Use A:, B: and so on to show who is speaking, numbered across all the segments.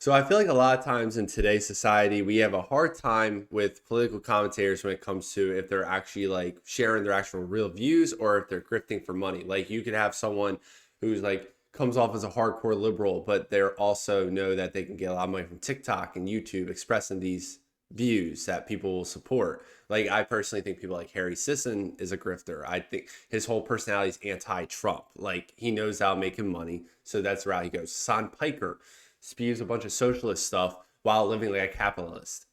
A: So I feel like a lot of times in today's society, we have a hard time with political commentators when it comes to if they're actually like sharing their actual real views or if they're grifting for money. Like you could have someone who's like comes off as a hardcore liberal, but they're also know that they can get a lot of money from TikTok and YouTube expressing these views that people will support. Like I personally think people like Harry Sisson is a grifter. I think his whole personality is anti-Trump. Like he knows how to make him money, so that's the route he goes. Son Piker spews a bunch of socialist stuff while living like a capitalist.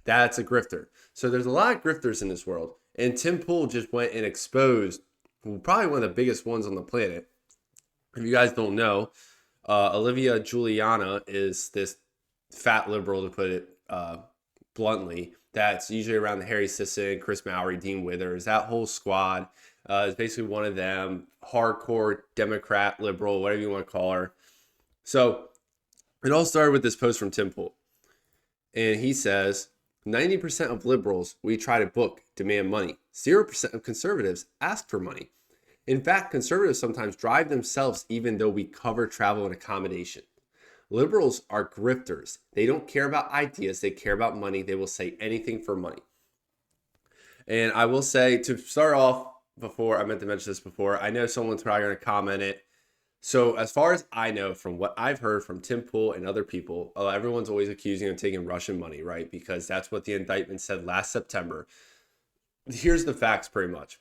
A: That's a grifter. So there's a lot of grifters in this world. And Tim Pool just went and exposed probably one of the biggest ones on the planet. If you guys don't know, Olivia Julianna is this fat liberal, to put it bluntly, that's usually around the Harry Sisson, Chris Mowry, Dean Withers, that whole squad is basically one of them, hardcore Democrat, liberal, whatever you want to call her. So it all started with this post from Tim Pool. And he says, 90% of liberals we try to book demand money. 0% of conservatives ask for money. In fact, conservatives sometimes drive themselves even though we cover travel and accommodation. Liberals are grifters. They don't care about ideas. They care about money. They will say anything for money. And I will say, to start off, before I meant to mention this before, I know someone's probably going to comment it. So as far as I know, from what I've heard from Tim Pool and other people, everyone's always accusing him of taking Russian money, right? Because that's what the indictment said last September. Here's the facts pretty much.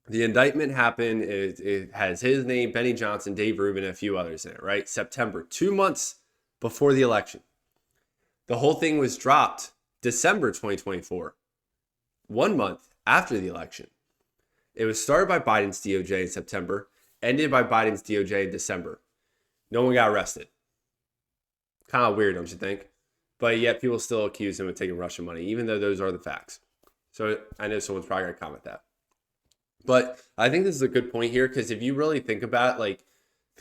A: The indictment happened, it has his name, Benny Johnson, Dave Rubin, and a few others in it, right? September, 2 months before the election. The whole thing was dropped December 2024, 1 month after the election. It was started by Biden's DOJ in September, ended by Biden's DOJ in December. No one got arrested. Kind of weird, don't you think? But yet people still accuse him of taking Russian money, even though those are the facts. So I know someone's probably going to comment that. But I think this is a good point here, because if you really think about it, like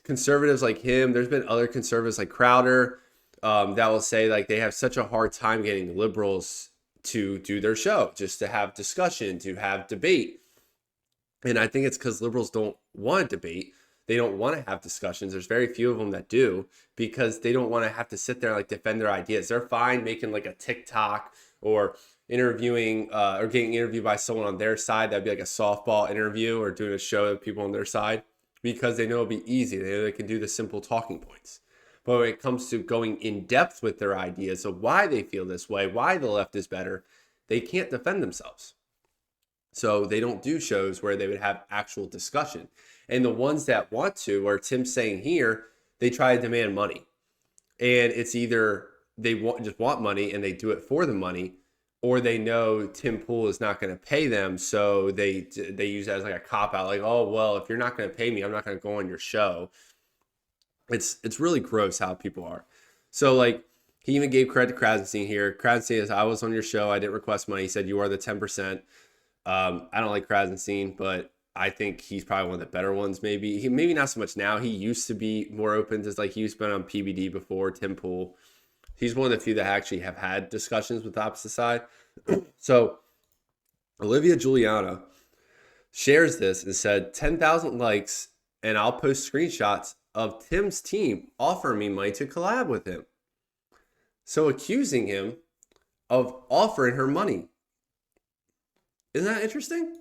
A: conservatives like him, there's been other conservatives like Crowder that will say like they have such a hard time getting liberals to do their show, just to have discussion, to have debate. And I think it's because liberals don't want to debate. They don't want to have discussions. There's very few of them that do, because they don't want to have to sit there and like defend their ideas. They're fine making like a TikTok or interviewing or getting interviewed by someone on their side. That'd be like a softball interview, or doing a show with people on their side, because they know it'll be easy. They know they can do the simple talking points. But when it comes to going in depth with their ideas of why they feel this way, why the left is better, they can't defend themselves. So they don't do shows where they would have actual discussion. And the ones that want to, or Tim's saying here, they try to demand money. And it's either they just want money and they do it for the money, or they know Tim Pool is not going to pay them, so they use that as like a cop out, like, oh well, if you're not going to pay me, I'm not going to go on your show. It's really gross how people are. So like he even gave credit to Krasenstein here. Krasenstein says, I was on your show, I didn't request money. He said you are the 10%. I don't like Krasenstein, but I think he's probably one of the better ones. Maybe not so much now. He used to be more open to, like, he used to be on PBD before. Tim Pool, he's one of the few that actually have had discussions with the opposite side. So Olivia Julianna shares this and said 10,000 likes and I'll post screenshots of Tim's team offering me money to collab with him. So accusing him of offering her money. Isn't that interesting?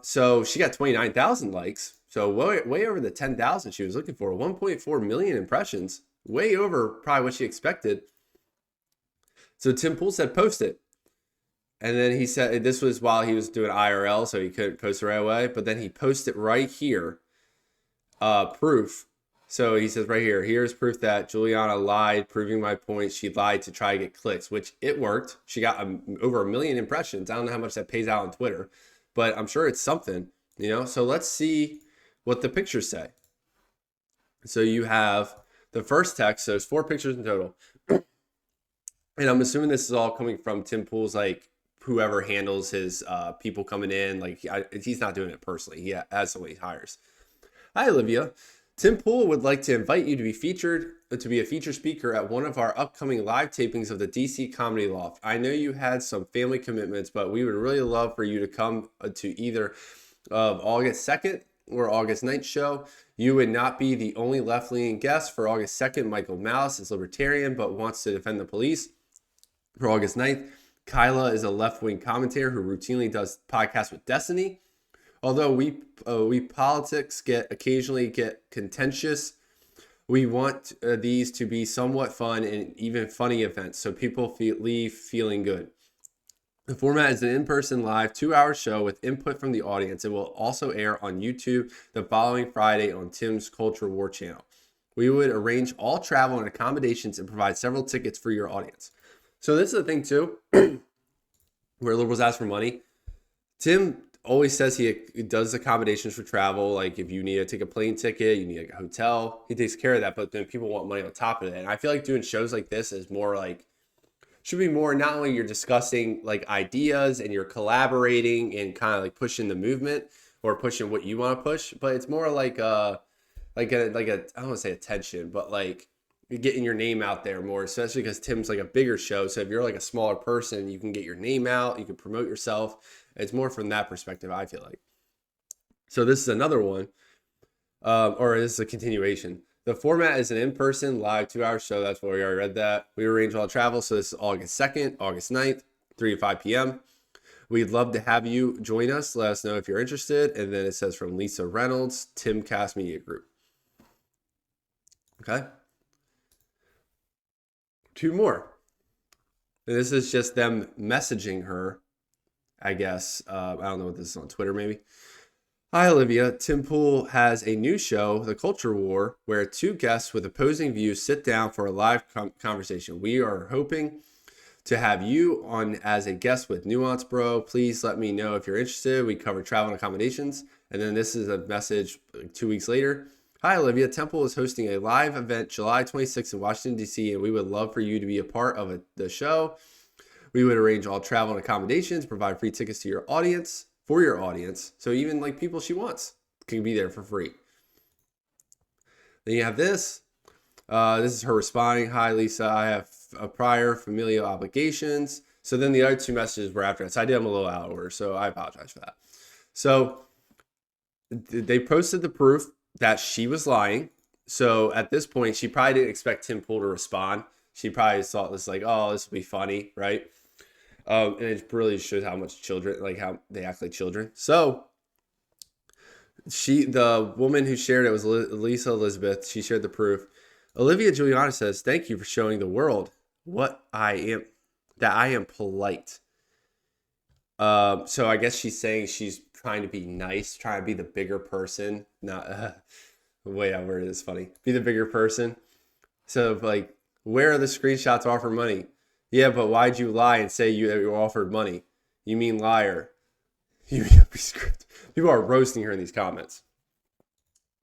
A: So she got 29,000 likes. So way over the 10,000 she was looking for. 1.4 million impressions. Way over probably what she expected. So Tim Pool said, post it. And then he said, this was while he was doing IRL, so he couldn't post it right away. But then he posted right here, proof. So he says right here, here's proof that Juliana lied, proving my point. She lied to try to get clicks, which it worked. She got over 1 million impressions. I don't know how much that pays out on Twitter, but I'm sure it's something, you know? So let's see what the pictures say. So you have the first text. So there's 4 pictures in total. And I'm assuming this is all coming from Tim Pool's, like, whoever handles his people coming in. Like, he's not doing it personally. He has someone he hires. Hi, Olivia. Tim Pool would like to invite you to be a feature speaker at one of our upcoming live tapings of the DC Comedy Loft. I know you had some family commitments, but we would really love for you to come to either of August 2nd or August 9th show. You would not be the only left-leaning guest for August 2nd. Michael Malice is libertarian but wants to defend the police. For August 9th, Kyla is a left-wing commentator who routinely does podcasts with Destiny. Although we politics occasionally get contentious, we want these to be somewhat fun and even funny events so people leave feeling good. The format is an in-person live 2-hour show with input from the audience. It will also air on YouTube the following Friday on Tim's Culture War channel. We would arrange all travel and accommodations and provide several tickets for your audience. So this is the thing too, where liberals ask for money. Tim always says he does accommodations for travel. Like if you need to take a plane ticket, you need like a hotel, he takes care of that. But then people want money on top of it. And I feel like doing shows like this is more like, should be more, not only you're discussing like ideas and you're collaborating and kind of like pushing the movement or pushing what you want to push, but it's more like a I don't want to say attention, but like you're getting your name out there more, especially because Tim's like a bigger show. So if you're like a smaller person, you can get your name out, you can promote yourself. It's more from that perspective, I feel like. So this is another one, or this is a continuation. The format is an in-person live 2-hour show. That's what we already read that. We arrange all travel. So this is August 2nd, August 9th, 3 to 5 p.m. We'd love to have you join us. Let us know if you're interested. And then it says from Lisa Reynolds, Timcast Media Group. Okay. 2 more. And this is just them messaging her, I guess. I don't know what this is on Twitter, maybe. Hi, Olivia. Tim Pool has a new show, The Culture War, where 2 guests with opposing views sit down for a live conversation. We are hoping to have you on as a guest with Nuance Bro. Please let me know if you're interested. We cover travel and accommodations. And then this is a message 2 weeks later. Hi, Olivia. Temple is hosting a live event July 26th in Washington, D.C., and we would love for you to be a part of the show. We would arrange all travel and accommodations, provide free tickets to your audience, for your audience. So even like people she wants can be there for free. Then you have this. This is her responding. Hi, Lisa. I have a prior familial obligations. So then the other 2 messages were after that. So I did them a little out of order. So I apologize for that. So they posted the proof that she was lying. So at this point, she probably didn't expect Tim Pool to respond. She probably thought this like, oh, this will be funny, right? And it really shows how much children, like how they act like children. So the woman who shared it was Lisa Elizabeth. She shared the proof. Olivia Julianna says, thank you for showing the world that I am polite. So I guess she's saying she's trying to be nice, trying to be the bigger person. Not, the way I worded it is funny. Be the bigger person. So like, where are the screenshots to offer money? Yeah, but why'd you lie and say you offered money? You mean liar. People are roasting her in these comments.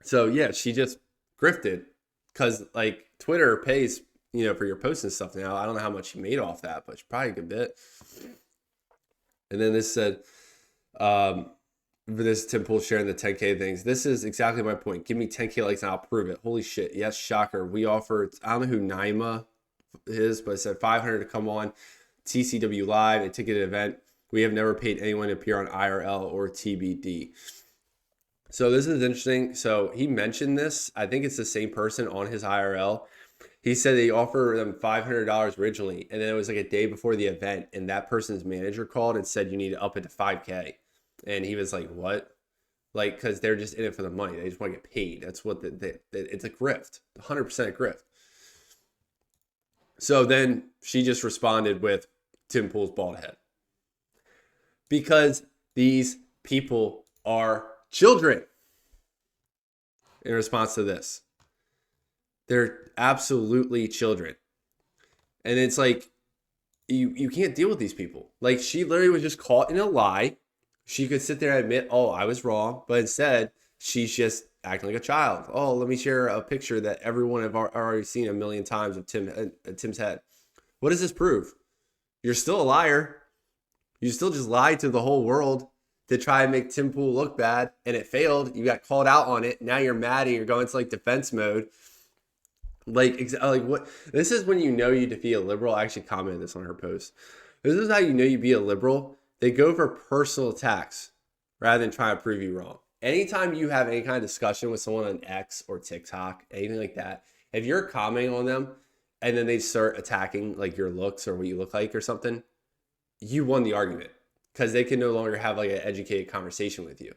A: So yeah, she just grifted because like Twitter pays, for your posts and stuff now. I don't know how much she made off that, but probably a good bit. And then this said, this Tim Pool sharing the 10K things. This is exactly my point. Give me 10K likes and I'll prove it. Holy shit. Yes, shocker. We offered, I don't know who Naima is, but it said 500 to come on TCW Live, a ticketed event. We have never paid anyone to appear on IRL or TBD. So this is interesting. So he mentioned this. I think it's the same person on his IRL. He said they offered them $500 originally, and then it was like a day before the event, and that person's manager called and said you need to up it to 5K. And he was like, what? Like, because they're just in it for the money. They just want to get paid. That's what it's a grift, 100% a grift. So then she just responded with Tim Pool's bald head. Because these people are children. In response to this, they're absolutely children. And it's like, you can't deal with these people. Like, she literally was just caught in a lie. She could sit there and admit, oh, I was wrong. But instead, she's just acting like a child. Oh, let me share a picture that everyone have already seen a million times of Tim's head. What does this prove? You're still a liar. You still just lied to the whole world to try and make Tim Pool look bad, and it failed. You got called out on it. Now you're mad and you're going to like defense mode. Like what? This is when you know you defeat a liberal. I actually commented this on her post. This is how you know you beat a liberal. They go for personal attacks rather than trying to prove you wrong. anytime you have any kind of discussion with someone on X or TikTok, anything like that, if you're commenting on them and then they start attacking like your looks or what you look like or something, you won the argument because they can no longer have like an educated conversation with you.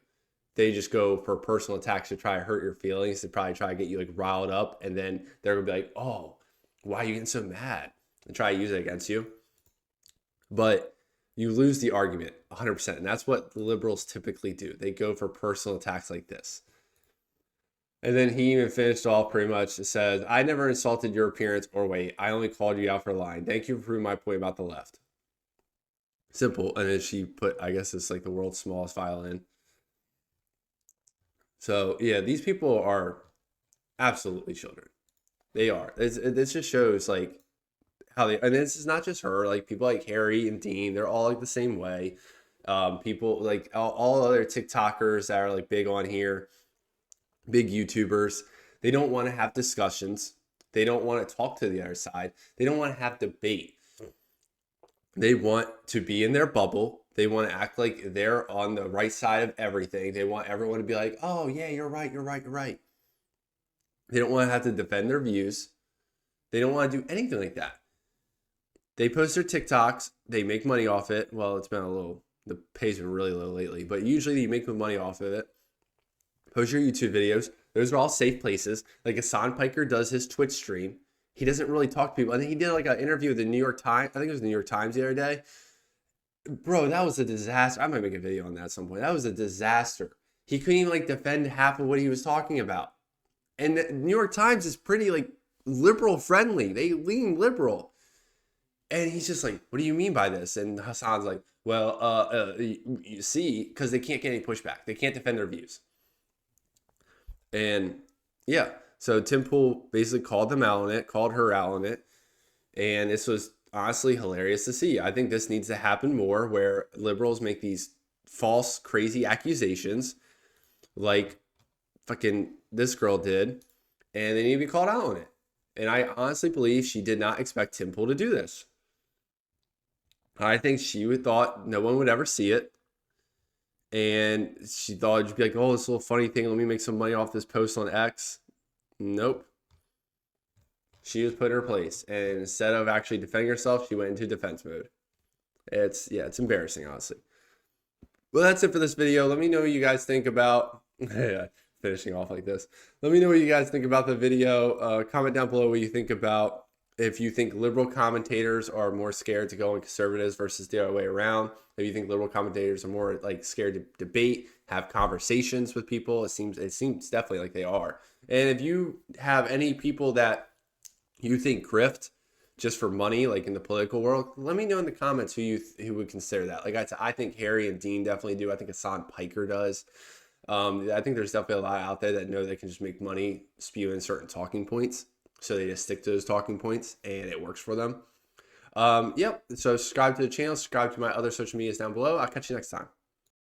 A: They just go for personal attacks to try to hurt your feelings, to probably try to get you like riled up. And then they're gonna be like, oh, why are you getting so mad? And try to use it against you. But you lose the argument 100%. And that's what liberals typically do. They go for personal attacks like this. And then he even finished off pretty much. It says, I never insulted your appearance or weight. I only called you out for lying. Thank you for proving my point about the left. Simple. And then she put, I guess it's like the world's smallest violin. So yeah, these people are absolutely children. They are. This just shows like how they, and this is not just her, like people like Harry and Dean, they're all like the same way. People like all other TikTokers that are like big on here, big YouTubers, they don't want to have discussions. They don't want to talk to the other side. They don't want to have debate. They want to be in their bubble. They want to act like they're on the right side of everything. They want everyone to be like, oh yeah, you're right, you're right, you're right. They don't want to have to defend their views. They don't want to do anything like that. They post their TikToks. They make money off it. Well, it's been a little, the pay's been really low lately, but usually you make money off of it. Post your YouTube videos. Those are all safe places. Like Hassan Piker does his Twitch stream. He doesn't really talk to people. I think he did like an interview with the New York Times. I think it was the New York Times the other day. Bro, that was a disaster. I might make a video on that at some point. That was a disaster. He couldn't even like defend half of what he was talking about. And the New York Times is pretty like liberal friendly. They lean liberal. And he's just like, what do you mean by this? And Hassan's like, well, you see, because they can't get any pushback. They can't defend their views. And yeah, so Tim Pool basically called them out on it, called her out on it. And this was honestly hilarious to see. I think this needs to happen more, where liberals make these false, crazy accusations like fucking this girl did, and they need to be called out on it. And I honestly believe she did not expect Tim Pool to do this. I think she thought no one would ever see it. And she thought it'd be like, oh, this little funny thing, let me make some money off this post on X. Nope. She was put in her place. And instead of actually defending herself, she went into defense mode. It's embarrassing, honestly. Well, that's it for this video. Let me know what you guys think about finishing off like this. Let me know what you guys think about the video. Comment down below what you think about if you think liberal commentators are more scared to go in conservatives versus the other way around. If you think liberal commentators are more like scared to debate, have conversations with people, it seems definitely like they are. And if you have any people that you think grift just for money, like in the political world, let me know in the comments who would consider that. Like I think Harry and Dean definitely do. I think Hassan Piker does. I think there's definitely a lot out there that know they can just make money spewing certain talking points. So they just stick to those talking points and it works for them. Yep. So subscribe to the channel, subscribe to my other social medias down below. I'll catch you next time.